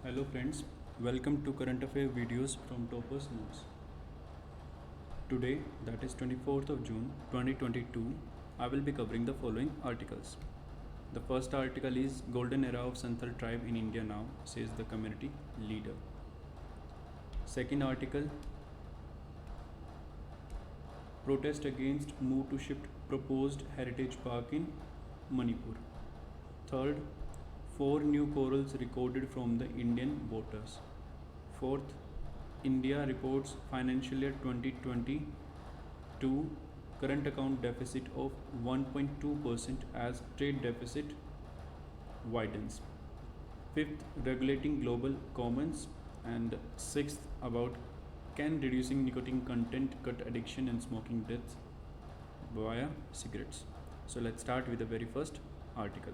Hello friends, welcome to current affair videos from Toppers Notes. Today, that is 24th of June 2022, I will be covering the following articles. The first article is Golden Era of Santhal Tribe in India Now, says the community leader. Second article, Protest against move to shift proposed heritage park in Manipur. Third, 4 new corals recorded from the Indian waters. Fourth, India reports financial year 2022 current account deficit of 1.2% as trade deficit widens. Fifth, regulating global commons. And sixth, about can reducing nicotine content cut addiction and smoking deaths via cigarettes. So let's start with the very first article.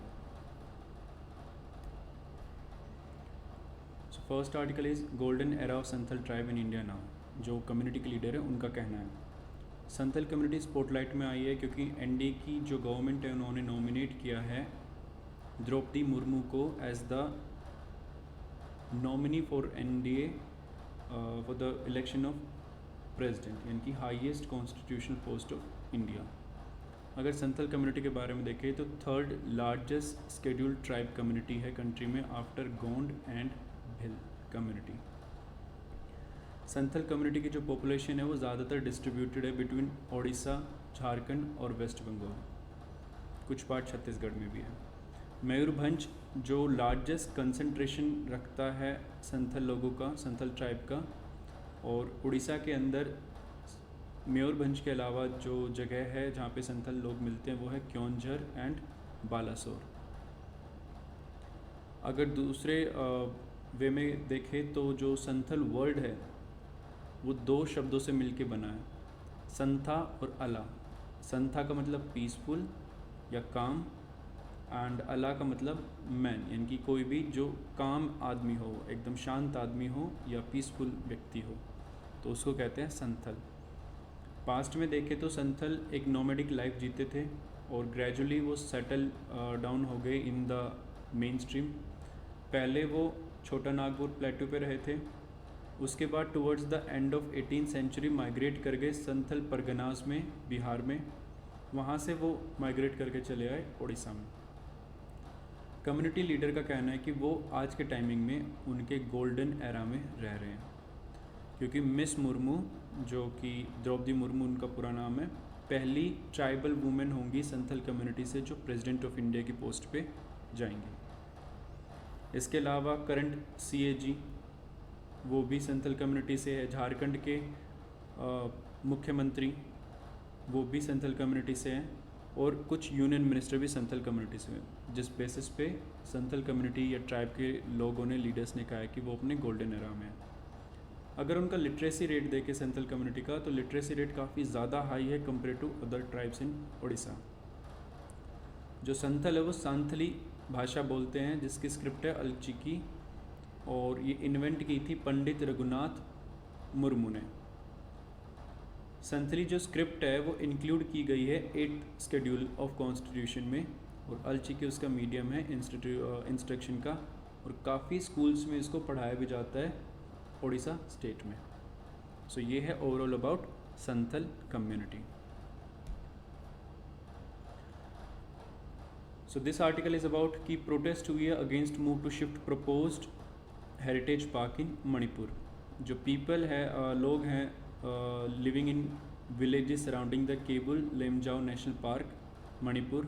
So first article is golden era of Santhal tribe in India now. जो community के leader है उनका कहना है Santhal community spotlight में आई है क्योंकि NDA की जो गवर्नमेंट है उन्होंने नॉमिनेट किया है द्रौपदी मुर्मू को as the nominee for NDA for the election of president, यानी कि highest constitutional post of India. अगर संथल कम्युनिटी के बारे में देखें तो third largest scheduled tribe community है कंट्री में after Gond and Bhil community. Santhal community की जो पॉपुलेशन है वो ज़्यादातर डिस्ट्रीब्यूटेड है बिटवीन ओडिशा, झारखंड और वेस्ट बंगाल. कुछ पार्ट छत्तीसगढ़ में भी है. मयूरभंज जो लार्जेस्ट कंसंट्रेशन रखता है संथल लोगों का, संथल ट्राइब का, और उड़ीसा के अंदर मयूरभंज के अलावा जो जगह है जहाँ पे संथल लोग मिलते हैं वो है क्योंझर एंड बालासोर. अगर दूसरे वे में देखें तो जो संथल वर्ड है वो 2 शब्दों से मिलके बना है, संथा और अला. संथा का मतलब पीसफुल या काम, एंड अला का मतलब मैन, यानी कि कोई भी जो काम आदमी हो, एकदम शांत आदमी हो या पीसफुल व्यक्ति हो, तो उसको कहते हैं संथल. पास्ट में देखें तो संथल एक नोमैडिक लाइफ जीते थे और ग्रेजुअली वो सेटल डाउन हो गए इन द मेन स्ट्रीम. पहले वो छोटा नागपुर प्लेटू पे रहे थे, उसके बाद towards the end of 18th century migrate कर गए संथल परगनास में, बिहार में. वहाँ से वो माइग्रेट करके चले आए उड़ीसा में. कम्युनिटी लीडर का कहना है कि वो आज के टाइमिंग में उनके गोल्डन एरा में रह रहे हैं क्योंकि मिस मुर्मू, जो कि द्रौपदी मुर्मू उनका पूरा नाम है, पहली ट्राइबल वुमेन होंगी संथल कम्युनिटी से जो प्रेसिडेंट ऑफ इंडिया की पोस्ट पे जाएंगी. इसके अलावा करंट सीएजी वो भी संथल कम्युनिटी से है. झारखंड के मुख्यमंत्री वो भी संथल कम्युनिटी से हैं और कुछ यूनियन मिनिस्टर भी संथल कम्युनिटी से हैं, जिस बेसिस पे संथल कम्युनिटी या ट्राइब के लोगों ने, लीडर्स ने कहा है कि वो अपने गोल्डन एरा में है. अगर उनका लिटरेसी रेट देखें संथल कम्युनिटी का, तो लिटरेसी रेट काफ़ी ज़्यादा हाई है compare to other tribes in Orissa. जो संथल है वो सांथली भाषा बोलते हैं जिसकी स्क्रिप्ट है अलचिकी, और ये इन्वेंट की थी पंडित रघुनाथ मुर्मू ने. संथली जो स्क्रिप्ट है वो इंक्लूड की गई है 8th शेड्यूल ऑफ कॉन्स्टिट्यूशन में, और अलचिकी उसका मीडियम है इंस्ट्रक्शन का, और काफ़ी स्कूल्स में इसको पढ़ाया भी जाता है उड़ीसा स्टेट में. सो ये है overall about Santhal community. So this article is about कि प्रोटेस्ट हुई है against move to shift proposed heritage park in Manipur. जो पीपल है, लोग हैं living in villages surrounding the Keibul Lamjao national park Manipur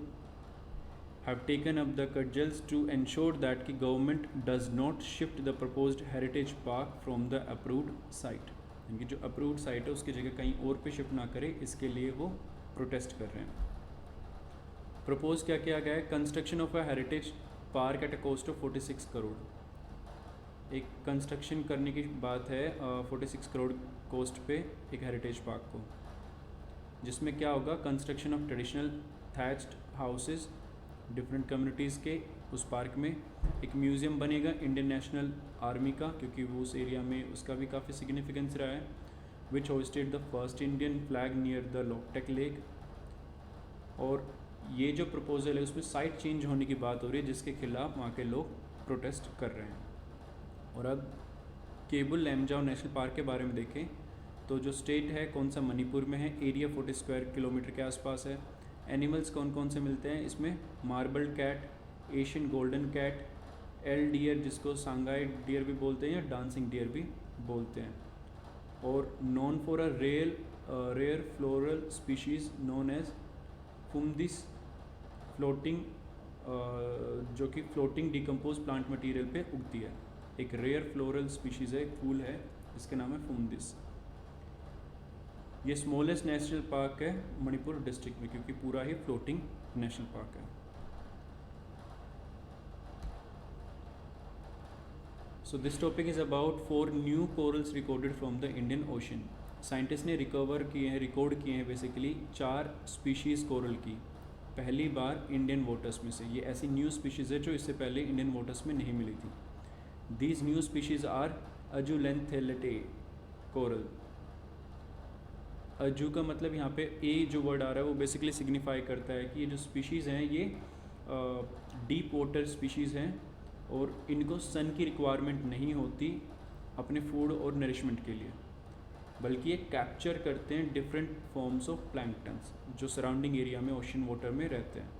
have taken up the cudgels to ensure that कि government does not shift the proposed heritage park from the approved site, यानी कि जो approved site है उसकी जगह कहीं और पे शिफ्ट ना करे, इसके लिए वो प्रोटेस्ट कर रहे हैं. प्रपोज क्या किया गया है? Construction of a heritage park at a cost of 46 crore. एक कंस्ट्रक्शन करने की बात है 46 करोड़ कॉस्ट पे एक हेरिटेज पार्क को, जिसमें क्या होगा, construction of traditional thatched houses different communities के. उस पार्क में एक म्यूज़ियम बनेगा इंडियन नेशनल आर्मी का, क्योंकि वो उस एरिया में उसका भी काफ़ी सिग्निफिकेंस रहा है, which hosted the first Indian flag near the Loktak lake. और ये जो प्रपोजल है उसमें साइट चेंज होने की बात हो रही है, जिसके खिलाफ वहाँ के लोग प्रोटेस्ट कर रहे हैं. और अब केबुल लैमजाओ नेशनल पार्क के बारे में देखें तो जो स्टेट है कौन सा, मणिपुर में है, एरिया 40 स्क्वायर किलोमीटर के आसपास है। एनिमल्स कौन कौन से मिलते हैं इसमें, marble cat, Asian golden cat, Eld deer जिसको सांगाई डियर भी बोलते हैं या डांसिंग डियर भी बोलते हैं, और known for a rare floral species known as phumdis floating, जो कि फ्लोटिंग डिकम्पोज प्लांट मटेरियल पे उगती है। एक रेयर फ्लोरल स्पीशीज़ है, एक फूल है इसके नाम है फुमदिस। ये स्मॉलेस्ट नेशनल पार्क है मणिपुर डिस्ट्रिक्ट में, क्योंकि पूरा ही फ्लोटिंग नेशनल पार्क है। सो this topic is about 4 new corals recorded from the Indian ocean. Scientist ने रिकॉर्ड किए हैं बेसिकली 4 स्पीशीज़ कोरल की, पहली बार इंडियन वाटर्स में से। ये ऐसी न्यू स्पीशीज़ है जो इससे पहले इंडियन वाटर्स में नहीं मिली थी। दीज न्यू स्पीशीज़ आर अजुलेंथेलेटे कोरल। अजू का मतलब यहाँ पे ए जो वर्ड आ रहा है वो बेसिकली सिग्निफाई करता है कि ये जो स्पीशीज़ हैं ये डीप वाटर स्पीशीज़ हैं और इनको सन की रिक्वायरमेंट नहीं होती अपने फूड और नरिशमेंट के लिए, बल्कि ये कैप्चर करते हैं डिफरेंट फॉर्म्स ऑफ प्लैंक्टन्स जो सराउंडिंग एरिया में ओशन वाटर में रहते हैं,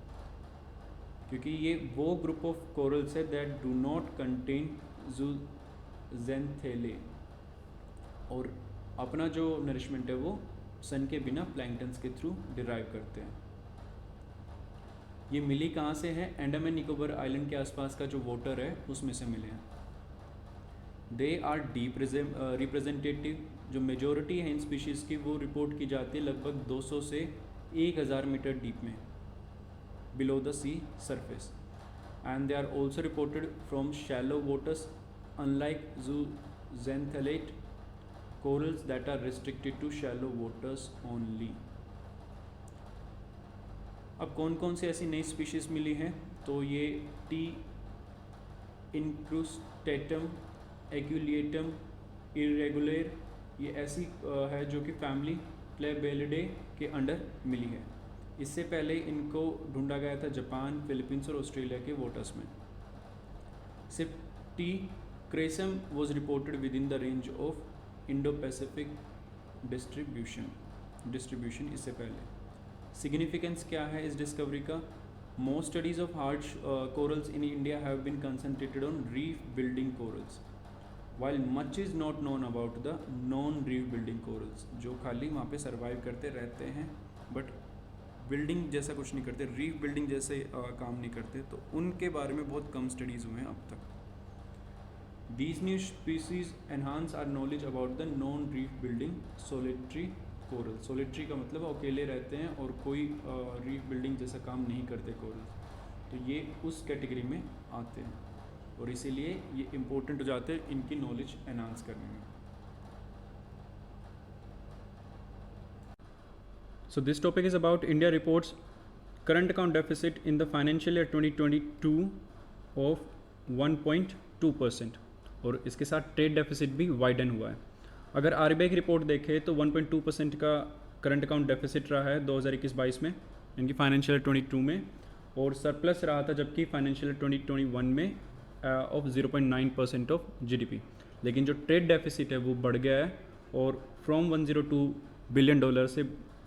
क्योंकि ये वो ग्रुप ऑफ कोरल्स है दैट डू नॉट कंटेन जूजेंथेले, और अपना जो नरिशमेंट है वो सन के बिना प्लैंक्टन्स के थ्रू डिराइव करते हैं। ये मिली कहाँ से है, अंडमान निकोबार आइलैंड के आसपास का जो वाटर है उसमें से मिले हैं। दे आर डीप रिप्रेजेंटेटिव, जो मेजोरिटी है इन स्पीशीज़ की वो रिपोर्ट की जाती है लगभग 200 से 1000 मीटर डीप में, below the sea surface, and they are also reported from shallow waters unlike zooxanthellate corals that are restricted to shallow waters only। अब कौन कौन सी ऐसी नई स्पीशीज़ मिली हैं, तो ये टी इंक्रूस्टेटम एक्यूलिएटम इरेगुलर, ये ऐसी है जो कि फैमिली प्लेबेलिडे के अंडर मिली है। इससे पहले इनको ढूंढा गया था जापान, फिलीपींस और ऑस्ट्रेलिया के वाटर्स में। सिर्फ T crassum was reported within the range of Indo Pacific distribution इससे पहले। सिग्निफिकेंस क्या है इस डिस्कवरी का, most studies of hard corals in India have been concentrated on reef building corals, while much is not known about the non reef building corals, जो खाली वहाँ पे सर्वाइव करते रहते हैं बट बिल्डिंग जैसा कुछ नहीं करते, रीफ बिल्डिंग जैसे काम नहीं करते, तो उनके बारे में बहुत कम स्टडीज़ हुए हैं अब तक। These new species enhance our knowledge about the non-reef building solitary coral। solitary का मतलब अकेले रहते हैं और कोई रीफ बिल्डिंग जैसा काम नहीं करते कोरल्स, तो ये उस कैटेगरी में आते हैं और इसीलिए ये इम्पोर्टेंट हो जाते हैं इनकी नॉलेज एनहांस करने में। So this topic is about India reports current account deficit in the financial year 2022 of 1.2%, और इसके साथ ट्रेड डेफिसिट भी वाइडन हुआ है। अगर आरबीआई की रिपोर्ट देखें तो 1.2% का करंट अकाउंट डेफिसिट रहा है 2021-22 में, यानी कि फाइनेंशियल 22 में, और सरप्लस रहा था जबकि फाइनेंशियल 2021 में ऑफ 0.9% ऑफ जीडीपी। लेकिन जो ट्रेड डेफिसिट है वो बढ़ गया है और फ्रॉम $102 बिलियन से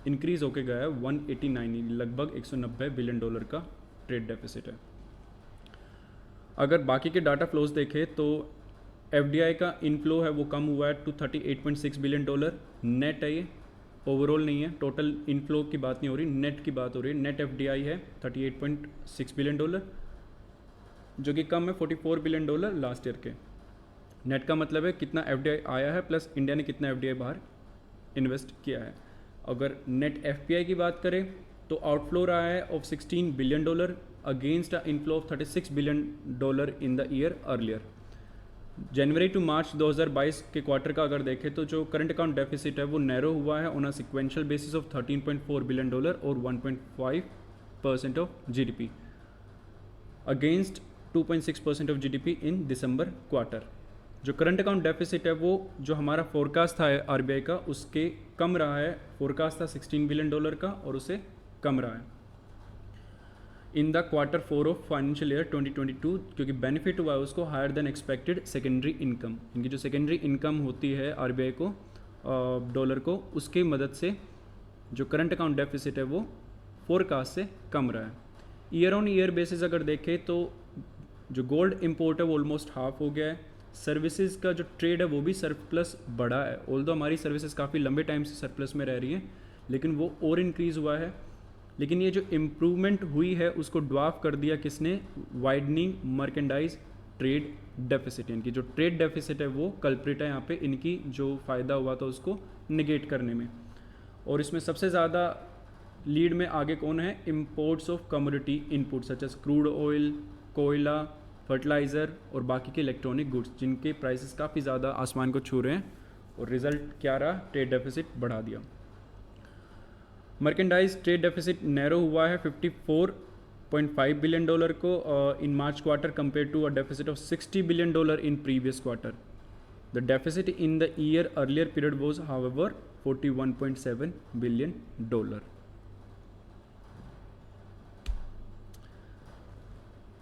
इंक्रीज़ होकर गया है 189, लगभग $190 बिलियन का ट्रेड डेफिसिट है। अगर बाकी के डाटा फ्लोज देखें तो एफडीआई का इनफ्लो है वो कम हुआ है टू $38.6 बिलियन, नेट है ये, ओवरऑल नहीं है। टोटल इनफ्लो की बात नहीं हो रही, नेट की बात हो रही है। नेट एफडीआई है $38.6 बिलियन, जो कि कम है $44 बिलियन लास्ट ईयर के। नेट का मतलब है कितना एफडीआई आया है प्लस इंडिया ने कितना एफडीआई बाहर इन्वेस्ट किया है। अगर नेट एफपीआई की बात करें तो आउटफ्लो रहा है of $16 billion against a inflow of $36 billion in the year earlier. जनवरी टू मार्च 2022 के क्वार्टर का अगर देखें तो जो करंट अकाउंट डेफिसिट है वो नैरो हुआ है on a sequential basis of $13.4 billion और 1.5% of GDP against 2.6% of GDP in December quarter. जो करंट अकाउंट डेफिसिट है वो जो हमारा फोरकास्ट था आरबीआई का उसके कम रहा है। फोरकास्ट था $16 बिलियन का और उसे कम रहा है। In the quarter 4 of financial year 2022, क्योंकि बेनिफिट हुआ है उसको higher than expected secondary income. इनकी जो सेकेंडरी इनकम होती है आरबीआई को डॉलर को, उसकी मदद से जो करंट अकाउंट डेफिसिट है वो फोरकास्ट से कम रहा है। ईयर ऑन ईयर बेसिस अगर देखें तो जो गोल्ड इंपोर्ट है वो ऑलमोस्ट हाफ हो गया है। सर्विसेज का जो ट्रेड है वो भी सरप्लस बढ़ा है, ऑल्दो हमारी सर्विसेज काफ़ी लंबे टाइम से सरप्लस में रह रही हैं, लेकिन वो और इंक्रीज़ हुआ है। लेकिन ये जो इम्प्रूवमेंट हुई है उसको ड्वाफ कर दिया किसने? Widening merchandise trade deficit. इनकी जो ट्रेड डेफिसिट है वो कल्प्रिट है यहाँ पे, इनकी जो फ़ायदा हुआ था उसको निगेट करने में। और इसमें सबसे ज़्यादा लीड में आगे कौन है? Imports of commodity input such as crude oil, कोयला, फर्टिलाइज़र और बाकी के इलेक्ट्रॉनिक गुड्स, जिनके प्राइसेस काफ़ी ज़्यादा आसमान को छू रहे हैं। और रिजल्ट क्या रहा? ट्रेड डेफिसिट बढ़ा दिया। मर्केंडाइज ट्रेड डेफिसिट नैरो हुआ है 54.5 बिलियन डॉलर को in March quarter compare to a deficit of 60 billion dollar in previous quarter. The deficit in the year earlier period was however 41.7 billion dollar.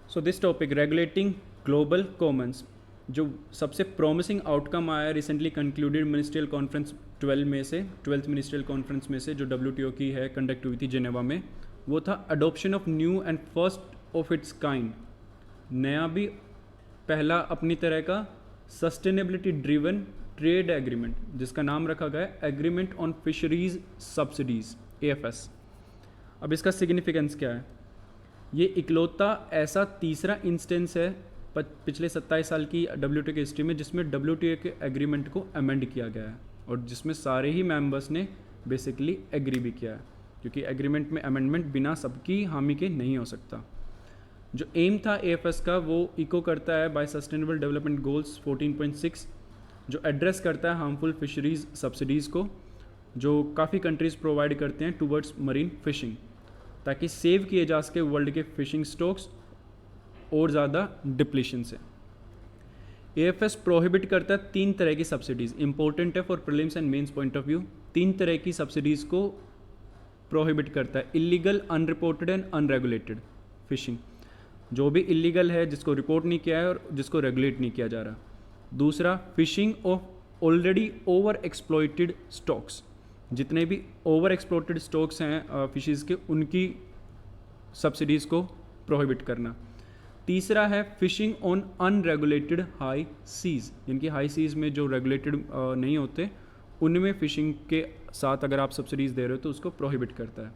So this topic regulating global commons, जो सबसे promising outcome आया recently concluded ministerial conference 12th ministerial conference में से, जो WTO की है, conduct हुई थी जेनेवा में, वो था adoption of new and first of its kind, नया भी पहला अपनी तरह का सस्टेनेबिलिटी ड्रिवन ट्रेड एग्रीमेंट, जिसका नाम रखा गया है agreement on fisheries subsidies, AFS। अब इसका सिग्निफिकेंस क्या है? ये इकलौता ऐसा तीसरा इंस्टेंस है पिछले 27 साल की WTO की हिस्ट्री में जिसमें WTO के एग्रीमेंट को अमेंड किया गया है, और जिसमें सारे ही मेंबर्स ने बेसिकली एग्री भी किया है, क्योंकि एग्रीमेंट में अमेंडमेंट बिना सबकी हामी के नहीं हो सकता। जो एम था AFS का वो इको करता है बाय सस्टेनेबल डेवलपमेंट गोल्स 14.6, जो एड्रेस करता है हार्मफुल फिशरीज सब्सिडीज़ को, जो काफ़ी कंट्रीज़ प्रोवाइड करते हैं टूवर्ड्स मरीन फिशिंग, ताकि सेव किए जा सके वर्ल्ड के फिशिंग स्टॉक्स और ज़्यादा डिप्लीशन से। AFS प्रोहिबिट करता है 3 तरह की सब्सिडीज़, इंपॉर्टेंट है for prelims and mains point of view. 3 तरह की सब्सिडीज़ को प्रोहिबिट करता है: illegal, unreported and unregulated fishing, जो भी इलीगल है, जिसको रिपोर्ट नहीं किया है और जिसको रेगुलेट नहीं किया जा रहा। दूसरा, fishing of already over exploited stocks, जितने भी ओवर एक्सप्लॉइटेड स्टॉक्स हैं फिशेज़ के, उनकी सब्सिडीज़ को प्रोहिबिट करना। तीसरा है fishing on unregulated high seas, जिनकी हाई सीज़ में जो रेगुलेटेड नहीं होते, उनमें फिशिंग के साथ अगर आप सब्सिडीज़ दे रहे हो तो उसको प्रोहिबिट करता है।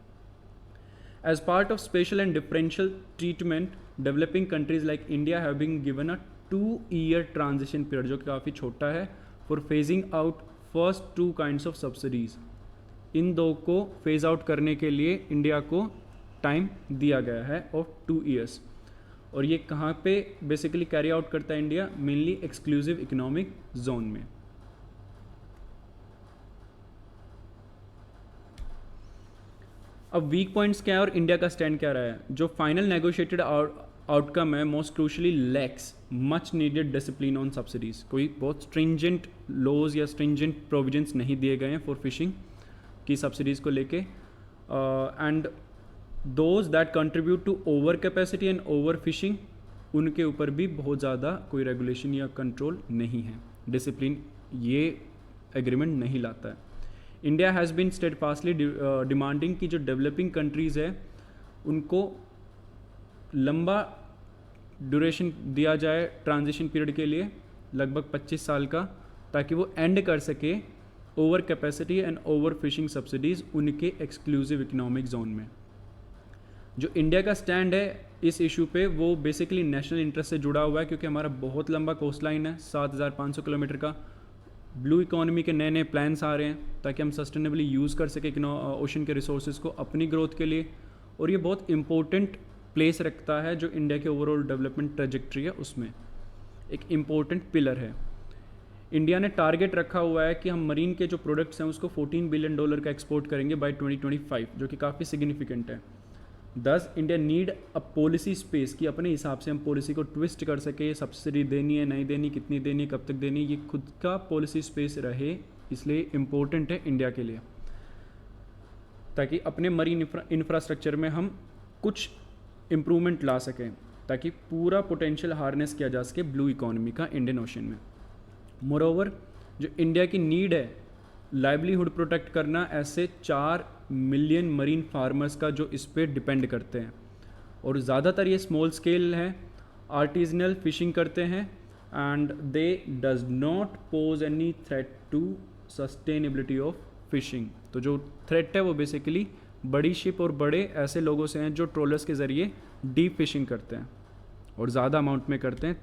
As part of special and differential treatment, developing countries like India have been given a 2-year transition period, जो कि काफ़ी छोटा है, for phasing out first 2 kinds of subsidies. इन 2 को फेज आउट करने के लिए इंडिया को टाइम दिया गया है ऑफ 2 years। और ये कहाँ पे बेसिकली कैरी आउट करता है India? Mainly exclusive economic zone में। अब वीक पॉइंट्स क्या है और इंडिया का स्टैंड क्या रहा है? जो फाइनल नेगोशिएटेड आउटकम है, most crucially lacks much needed discipline on subsidies. कोई बहुत स्ट्रिंजेंट लॉज या स्ट्रिंजेंट प्रोविजंस नहीं दिए गए हैं फॉर फिशिंग की सब्सिडीज़ को लेके, and those that contribute to over capacity and over fishing, उनके ऊपर भी बहुत ज़्यादा कोई रेगुलेशन या कंट्रोल नहीं है, डिसिप्लिन ये एग्रीमेंट नहीं लाता है। इंडिया हैज़ बीन स्टेडफास्टली डिमांडिंग कि जो डेवलपिंग कंट्रीज़ है उनको लंबा ड्यूरेशन दिया जाए ट्रांजिशन पीरियड के लिए, लगभग 25 साल का, ताकि वो एंड कर सके over capacity and over fishing subsidies उनके एक्सक्लूसिव इकोनॉमिक जोन में। जो इंडिया का स्टैंड है इस इशू पे वो बेसिकली नेशनल इंटरेस्ट से जुड़ा हुआ है, क्योंकि हमारा बहुत लंबा कोस्ट लाइन है, 7500 किलोमीटर का। ब्लू इकोनॉमी के नए नए प्लान्स आ रहे हैं ताकि हम सस्टेनेबली यूज़ कर सकें ओशन के रिसोर्सेज को अपनी ग्रोथ के लिए, और ये बहुत इंपॉर्टेंट प्लेस रखता है जो इंडिया के ओवरऑल डेवलपमेंट ट्रेजेक्ट्री है उसमें एक इम्पोर्टेंट पिलर है। इंडिया ने टारगेट रखा हुआ है कि हम मरीन के जो प्रोडक्ट्स हैं उसको $14 बिलियन का एक्सपोर्ट करेंगे बाय 2025, जो कि काफ़ी सिग्निफिकेंट है। 10 India need a policy space कि अपने हिसाब से हम पॉलिसी को ट्विस्ट कर सके, सब्सिडी देनी है नहीं देनी, कितनी देनी, कब तक देनी, ये खुद का पॉलिसी स्पेस रहे, इसलिए इम्पोर्टेंट है इंडिया के लिए, ताकि अपने मरीन इंफ्रास्ट्रक्चर में हम कुछ इम्प्रूवमेंट ला सकें ताकि पूरा पोटेंशियल हार्नेस किया जा सके ब्लू इकोनॉमी का इंडियन ओशन में। मोरओवर जो इंडिया की नीड है लाइवलीहुड प्रोटेक्ट करना, ऐसे 4 मिलियन मरीन फार्मर्स का जो इस पर डिपेंड करते हैं, और ज़्यादातर ये स्मॉल स्केल है, आर्टिजनल फिशिंग करते हैं, and they does not pose any threat to sustainability of fishing. तो जो थ्रेट है वो बेसिकली बड़ी शिप और बड़े ऐसे लोगों से हैं जो ट्रोलर्स के ज़रिए डीप फिशिंग करते हैं और ज़्यादा अमाउंट में करते हैं।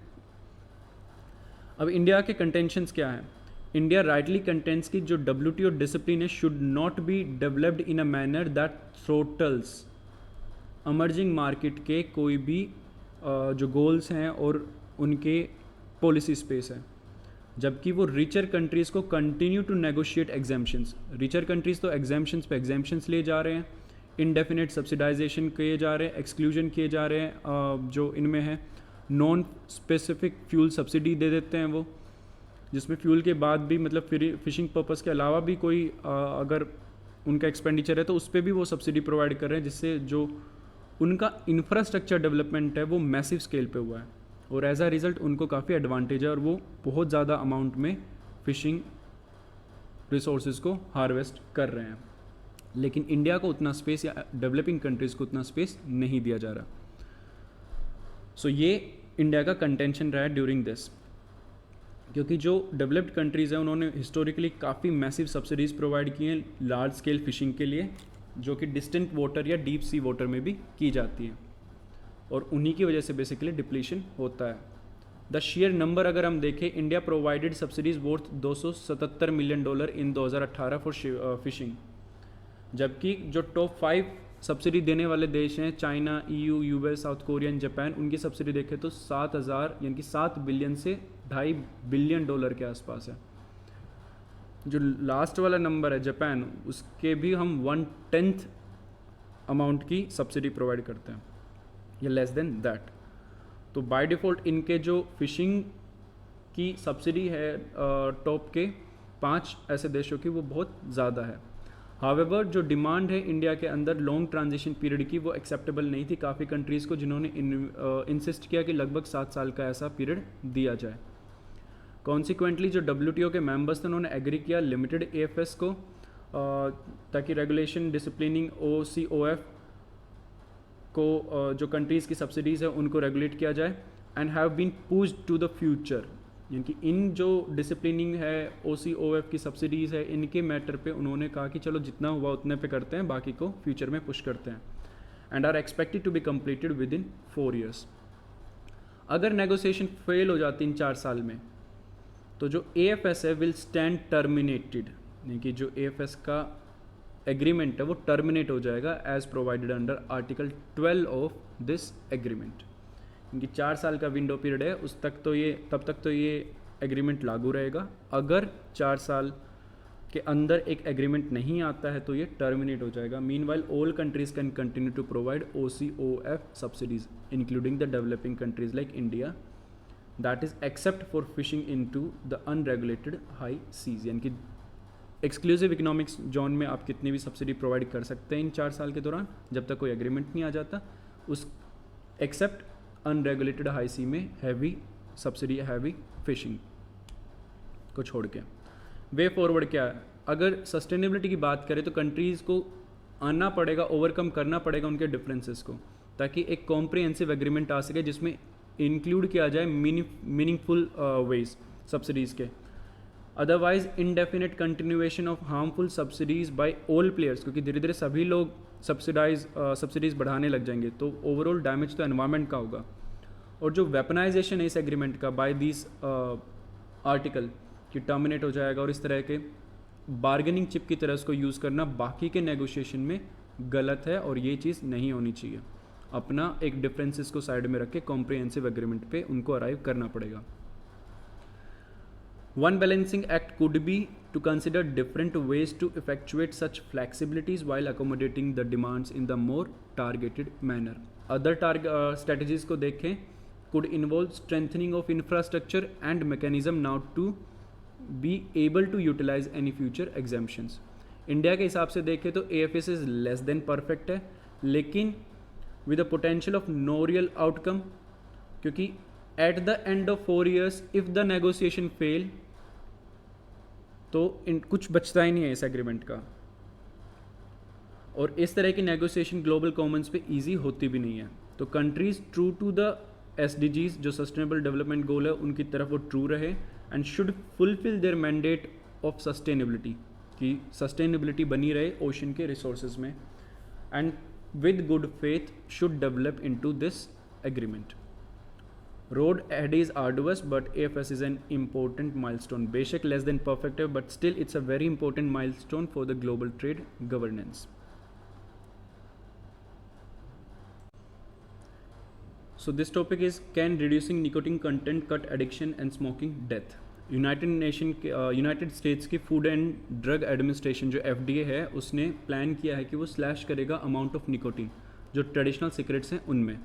अब इंडिया के कंटेंशंस क्या हैं? इंडिया राइटली कंटेंट्स की जो WTO डिसिप्लिन है should not be developed in a manner that throttles emerging market के कोई भी जो गोल्स हैं और उनके पॉलिसी स्पेस है, जबकि वो रिचर कंट्रीज़ को continue to negotiate exemptions. Richer countries तो एग्जाम्पशंस पे एग्जाम्पशंस ले जा रहे हैं, इनडेफिनेट सब्सिडाइजेशन किए जा रहे हैं, एक्सक्लूजन किए जा रहे हैं, जो इनमें है नॉन स्पेसिफिक फ्यूल सब्सिडी दे देते हैं वो, जिसमें फ्यूल के बाद भी मतलब फिशिंग पर्पस के अलावा भी कोई अगर उनका एक्सपेंडिचर है तो उस पर भी वो सब्सिडी प्रोवाइड कर रहे हैं, जिससे जो उनका इंफ्रास्ट्रक्चर डेवलपमेंट है वो मैसिव स्केल पे हुआ है, और एज अ रिज़ल्ट उनको काफ़ी एडवांटेज है और वो बहुत ज़्यादा अमाउंट में फ़िशिंग रिसोर्सेज को हार्वेस्ट कर रहे हैं। लेकिन इंडिया को उतना स्पेस या डेवलपिंग कंट्रीज़ को उतना स्पेस नहीं दिया जा रहा। सो ये इंडिया का कंटेंशन रहा है ड्यूरिंग दिस, क्योंकि जो डेवलप्ड कंट्रीज़ हैं उन्होंने हिस्टोरिकली काफ़ी मैसिव सब्सिडीज़ प्रोवाइड की हैं लार्ज स्केल फिशिंग के लिए, जो कि डिस्टेंट वाटर या डीप सी वाटर में भी की जाती हैं, और उन्हीं की वजह से बेसिकली डिप्लीशन होता है। द शेयर नंबर अगर हम देखें, India provided subsidies worth $277 million in 2018 for fishing, जबकि जो टॉप 5 सब्सिडी देने वाले देश हैं China, EU, US, south Korea and Japan, उनकी सब्सिडी देखें तो 7,000 यानी कि 7 बिलियन से $2.5 बिलियन के आसपास है। जो लास्ट वाला नंबर है जापान, उसके भी हम 1/10 अमाउंट की सब्सिडी प्रोवाइड करते हैं या लेस देन दैट। तो बाय डिफ़ॉल्ट इनके जो फिशिंग की सब्सिडी है टॉप के 5 ऐसे देशों की, वो बहुत ज़्यादा है। हावेवर जो डिमांड है इंडिया के अंदर लॉन्ग ट्रांजिशन पीरियड की, वो एक्सेप्टेबल नहीं थी काफ़ी कंट्रीज़ को, जिन्होंने इंसिस्ट किया कि लगभग 7 साल का ऐसा पीरियड दिया जाए। कॉन्सिक्वेंटली जो WTO के मेंबर्स थे उन्होंने एग्री किया लिमिटेड AFS को, ताकि रेगुलेशन डिसिप्लिनिंग OCOF को जो कंट्रीज़ की सब्सिडीज़ है उनको रेगुलेट किया जाए, and have been pushed to the future, यानी कि इन जो डिसिप्लिनिंग है OCOF की सब्सिडीज़ है, इनके मैटर पे उन्होंने कहा कि चलो जितना हुआ उतने पे करते हैं, बाकी को फ्यूचर में पुश करते हैं, and are expected to be completed within 4 years। अगर नेगोशिएशन फेल हो जाती इन 4 साल में, तो जो AFS है विल स्टैंड टर्मिनेटेड, यानी कि जो AFS का एग्रीमेंट है वो टर्मिनेट हो जाएगा as provided under article 12 of this agreement. क्योंकि 4 साल का विंडो पीरियड है, उस तक तो ये तब तक तो ये एग्रीमेंट लागू रहेगा। अगर 4 साल के अंदर एक एग्रीमेंट नहीं आता है तो ये टर्मिनेट हो जाएगा। Meanwhile all countries can continue to provide OCOF subsidies including the developing countries like India, that is except for fishing into the unregulated high seas, यानी कि एक्सक्लूसिव इकोनॉमिक्स जोन में आप कितनी भी सब्सिडी प्रोवाइड कर सकते हैं इन 4 साल के दौरान, जब तक कोई एग्रीमेंट नहीं आ जाता, उस एक्सेप्ट अनरेगुलेटेड हाई सी में हैवी सब्सिडी, हैवी फिशिंग को छोड़ के। वे फॉरवर्ड क्या है? अगर सस्टेनेबिलिटी की बात करें तो कंट्रीज़ को आना पड़ेगा, ओवरकम करना पड़ेगा उनके डिफरेंसेस को, ताकि एक कॉम्प्रिहेंसिव एग्रीमेंट आ सके जिसमें इंक्लूड किया जाए मीनिंगफुल वेज सब्सिडीज़ के। Otherwise indefinite continuation of harmful subsidies by all players, क्योंकि धीरे धीरे सभी लोग सब्सिडीज़ बढ़ाने लग जाएंगे, तो ओवरऑल डैमेज तो एनवायरनमेंट का होगा। और जो वेपनाइजेशन है इस एग्रीमेंट का बाय दिस आर्टिकल कि टर्मिनेट हो जाएगा, और इस तरह के बार्गेनिंग चिप की तरह उसको यूज़ करना बाकी के नेगोशिएशन में गलत है, और ये चीज़ नहीं होनी चाहिए। अपना एक डिफरेंसेस को साइड में रख के कॉम्प्रिहेंसिव एग्रीमेंट पे उनको अराइव करना पड़ेगा। One balancing act could be to consider different ways to effectuate such flexibilities while accommodating the demands in the more targeted manner. Other strategies को देखें could involve strengthening of infrastructure and mechanism now to be able to utilize any future exemptions. India के हिसाब से देखें तो AFS is less than perfect है, लेकिन with a potential of no real outcome, क्योंकि at the end of 4 years if the negotiation fail तो कुछ बचता ही नहीं है इस एग्रीमेंट का। और इस तरह की नेगोशिएशन ग्लोबल कॉमन्स पे इजी होती भी नहीं है। तो countries true to the SDGs जो सस्टेनेबल डेवलपमेंट गोल है उनकी तरफ वो ट्रू रहे and should fulfil their mandate of sustainability, कि सस्टेनेबिलिटी बनी रहे ओशन के रिसोर्सेज में, and with good faith should develop into this agreement. Road ahead is arduous but AFS is an important milestone, बेशक less than perfect है but still it's a very important milestone for the global trade governance. So this topic is, can reducing nicotine content cut addiction and smoking death? United states की food and drug administration जो FDA है उसने plan किया है कि वो slash करेगा amount of nicotine जो ट्रेडिशनल सिगरेट्स हैं उनमें,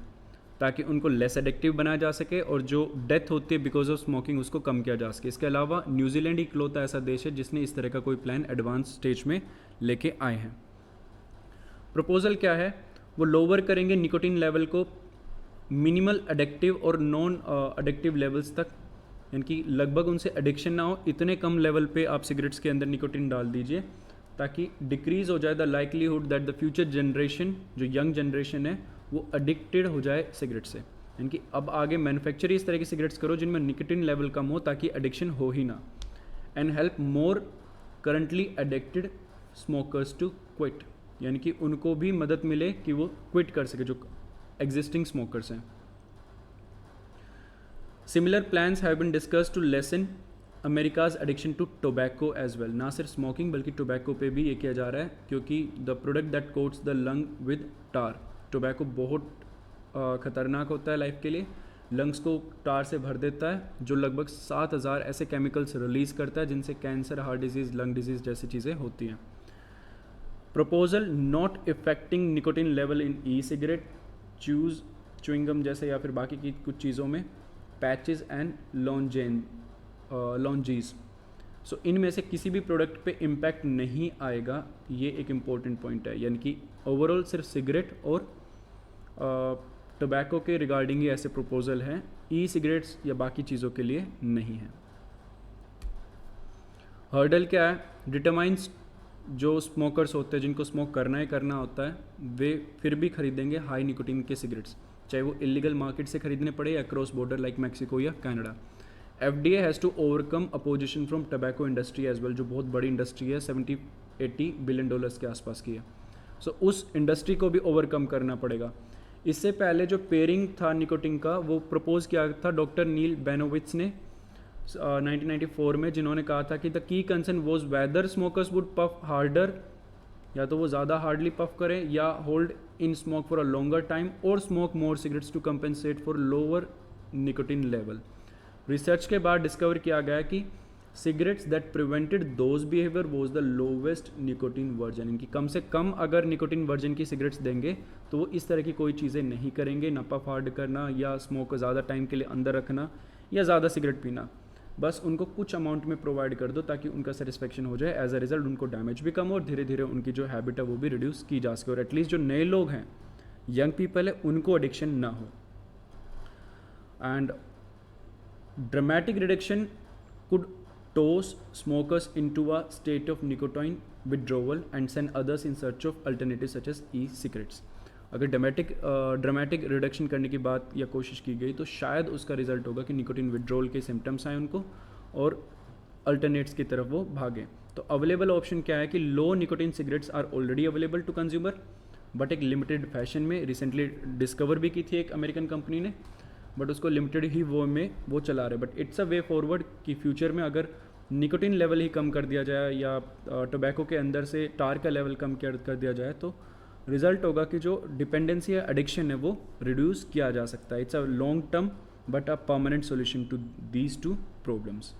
ताकि उनको लेस एडिक्टिव बनाया जा सके और जो डेथ होती है बिकॉज ऑफ स्मोकिंग उसको कम किया जा सके। इसके अलावा न्यूजीलैंड ही इकलौता ऐसा देश है जिसने इस तरह का कोई प्लान एडवांस स्टेज में लेके आए हैं। प्रपोजल क्या है, वो लोअर करेंगे निकोटीन लेवल को मिनिमल एडिक्टिव और नॉन एडिक्टिव लेवल्स तक, यानी कि लगभग उनसे एडिक्शन ना हो, इतने कम लेवल पे आप सिगरेट्स के अंदर निकोटीन डाल दीजिए ताकि डिक्रीज हो जाए the likelihood that the future generation, जो यंग जनरेशन है, वो एडिक्टेड हो जाए सिगरेट से। यानी कि अब आगे मैन्युफैक्चर इस तरह की सिगरेट्स करो जिनमें निकोटीन लेवल कम हो ताकि एडिक्शन हो ही ना, and help more currently addicted smokers to quit, यानी कि उनको भी मदद मिले कि वो क्विट कर सके जो एग्जिस्टिंग स्मोकर्स हैं। Similar plans have been discussed to lessen America's addiction to tobacco as well. ना सिर्फ स्मोकिंग बल्कि टोबैको पे भी ये किया जा रहा है, क्योंकि the product that quotes the lung with tar, tobacco बहुत ख़तरनाक होता है लाइफ के लिए, लंग्स को टार से भर देता है जो लगभग 7000 ऐसे केमिकल्स रिलीज़ करता है जिनसे cancer, heart disease, lung disease जैसी चीज़ें होती हैं। Proposal not affecting nicotine level in e cigarette, chewing gum जैसे या फिर बाकी की कुछ चीज़ों में, पैचेस एंड लॉन्जीज। सो इनमें से किसी भी प्रोडक्ट पे इम्पैक्ट नहीं आएगा, ये एक इम्पॉर्टेंट पॉइंट है। यानी कि ओवरऑल सिर्फ सिगरेट और टोबैको के रिगार्डिंग ही ऐसे प्रपोजल हैं, ई सिगरेट्स या बाकी चीज़ों के लिए नहीं है। हर्डल क्या है, डिटरमाइंस जो स्मोकर्स होते हैं जिनको स्मोक करना ही करना होता है वे फिर भी खरीदेंगे हाई निकोटीन के सिगरेट्स, चाहे वो इलीगल मार्केट से खरीदने पड़े या क्रॉस बॉर्डर लाइक मैक्सिको या Canada. FDA has to overcome opposition from tobacco industry as well, जो बहुत बड़ी इंडस्ट्री है, 70-80 बिलियन डॉलर्स के आसपास की है। सो उस इंडस्ट्री को भी ओवरकम करना पड़ेगा। इससे पहले जो पेयरिंग था निकोटीन का वो प्रपोज किया था डॉक्टर नील बेनोविट्स ने 1994 में, जिन्होंने कहा था कि the key concern was whether smokers would puff harder, या तो वो ज़्यादा हार्डली पफ करें या hold in smoke for a longer time और smoke more cigarettes to compensate for lower nicotine level. Research के बाद डिस्कवर किया गया कि cigarettes that prevented those behaviour was the lowest nicotine version. इनकी कम से कम अगर निकोटीन वर्जन की सिगरेट्स देंगे तो वो इस तरह की कोई चीज़ें नहीं करेंगे, ना पफ हार्ड करना या स्मोक को ज़्यादा टाइम के लिए अंदर रखना या ज़्यादा सिगरेट पीना। बस उनको कुछ अमाउंट में प्रोवाइड कर दो ताकि उनका सेटिस्फेक्शन हो जाए, एज अ रिजल्ट उनको डैमेज भी कम हो और धीरे धीरे उनकी जो हैबिट है वो भी रिड्यूस की जा सके और एटलीस्ट जो नए लोग हैं, यंग पीपल है, उनको एडिक्शन ना हो। And dramatic reduction could toss smokers into a state of nicotine withdrawal and send others in search of alternatives such as e-cigarettes। अगर ड्रामेटिक रिडक्शन करने की बात या कोशिश की गई तो शायद उसका रिजल्ट होगा कि निकोटीन विड्रॉल के सिम्टम्स आए उनको और अल्टरनेट्स की तरफ वो भागें। तो अवेलेबल ऑप्शन क्या है कि low nicotine cigarettes are already available to consumer, but एक लिमिटेड फैशन में रिसेंटली डिस्कवर भी की थी एक अमेरिकन कंपनी ने, बट उसको लिमिटेड ही वो चला रहे। But it's a way forward कि फ्यूचर में अगर निकोटीन लेवल ही कम कर दिया जाए या टोबैको के अंदर से टार का लेवल कम कर दिया जाए तो रिजल्ट होगा कि जो डिपेंडेंसी या एडिक्शन है वो रिड्यूस किया जा सकता है। It's a long term but a permanent solution to these two problems.